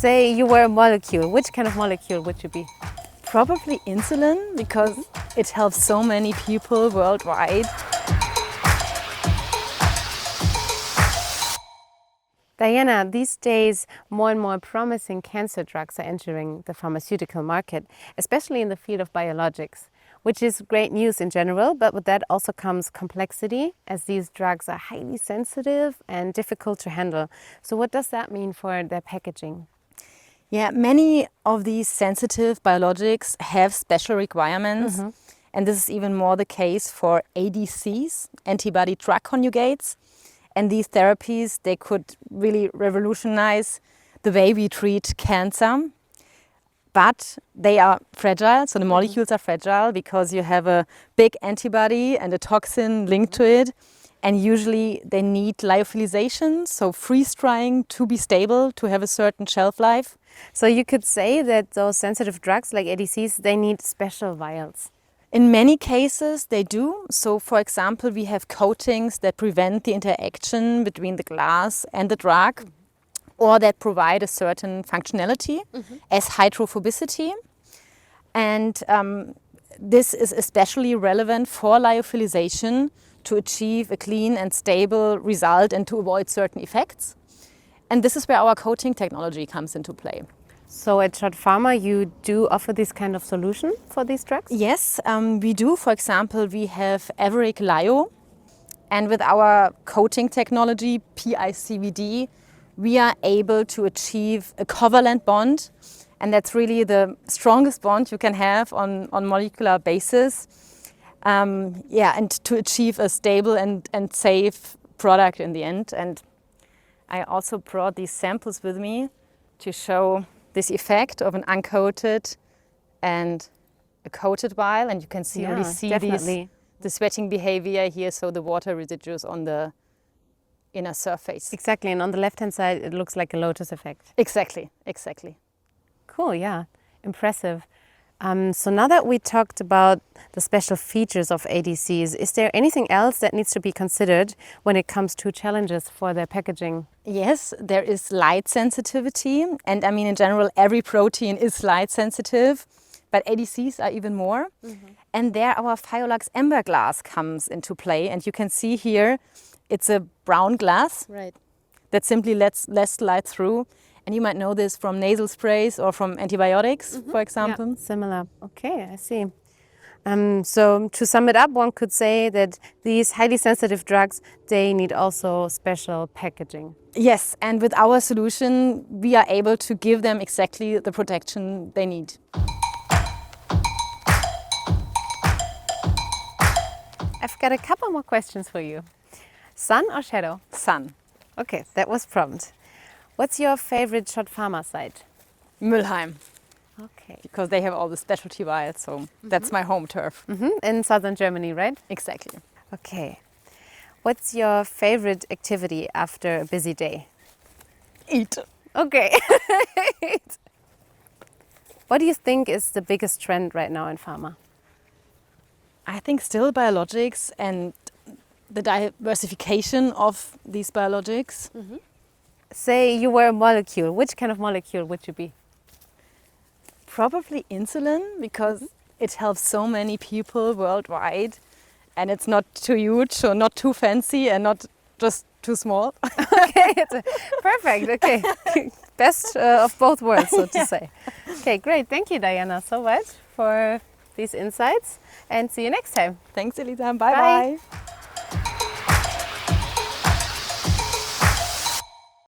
Say you were a molecule, which kind of molecule would you be? Probably insulin, because it helps so many people worldwide. Diana, these days more and more promising cancer drugs are entering the pharmaceutical market, especially in the field of biologics, which is great news in general, but with that also comes complexity, as these drugs are highly sensitive and difficult to handle. So what does that mean for their packaging? Yeah, many of these sensitive biologics have special requirements, and this is even more the case for ADCs, antibody-drug conjugates. And these therapies, they could really revolutionize the way we treat cancer. But they are fragile, so the molecules are fragile because you have a big antibody and a toxin linked to it. And usually they need lyophilization, so freeze-drying to be stable, to have a certain shelf life. So you could say that those sensitive drugs like ADCs, they need special vials. In many cases they do. So for example, we have coatings that prevent the interaction between the glass and the drug, or that provide a certain functionality as hydrophobicity. And this is especially relevant for lyophilization to achieve a clean and stable result and to avoid certain effects. And this is where our coating technology comes into play. So at SCHOTT Pharma, you do offer this kind of solution for these drugs? Yes, we do. For example, we have EVERIC Lyo, and with our coating technology, PICVD, we are able to achieve a covalent bond, and that's really the strongest bond you can have on molecular basis. And to achieve a stable and safe product in the end. And I also brought these samples with me to show this effect of an uncoated and a coated vial, and you can see really the sweating behavior here, so the water residues on the inner surface. Exactly, and on the left-hand side it looks like a lotus effect. Exactly. Cool, yeah, impressive. So now that we talked about the special features of ADCs, is there anything else that needs to be considered when it comes to challenges for their packaging? Yes, there is light sensitivity, and I mean in general every protein is light sensitive, but ADCs are even more. And there our Phyolux amber glass comes into play, and you can see here it's a brown glass that simply lets less light through. And you might know this from nasal sprays or from antibiotics, for example. Yeah, similar. Okay, I see. So to sum it up, one could say that these highly sensitive drugs, they need also special packaging. Yes, and with our solution, we are able to give them exactly the protection they need. I've got a couple more questions for you. Sun or shadow? Sun. Okay, that was prompt. What's your favorite SCHOTT Pharma site? Mülheim. Okay. Because they have all the specialty vials, so that's my home turf. In southern Germany, right? Exactly. Okay. What's your favorite activity after a busy day? Eat. Okay. What do you think is the biggest trend right now in pharma? I think still biologics and the diversification of these biologics. Say you were a molecule, which kind of molecule would you be? Probably insulin, because it helps so many people worldwide, and it's not too huge or not too fancy and not just too small. Okay, perfect. Okay, best of both worlds, so to say. Okay, great. Thank you, Diana, so much for these insights, and see you next time. Thanks, Elisa. Bye.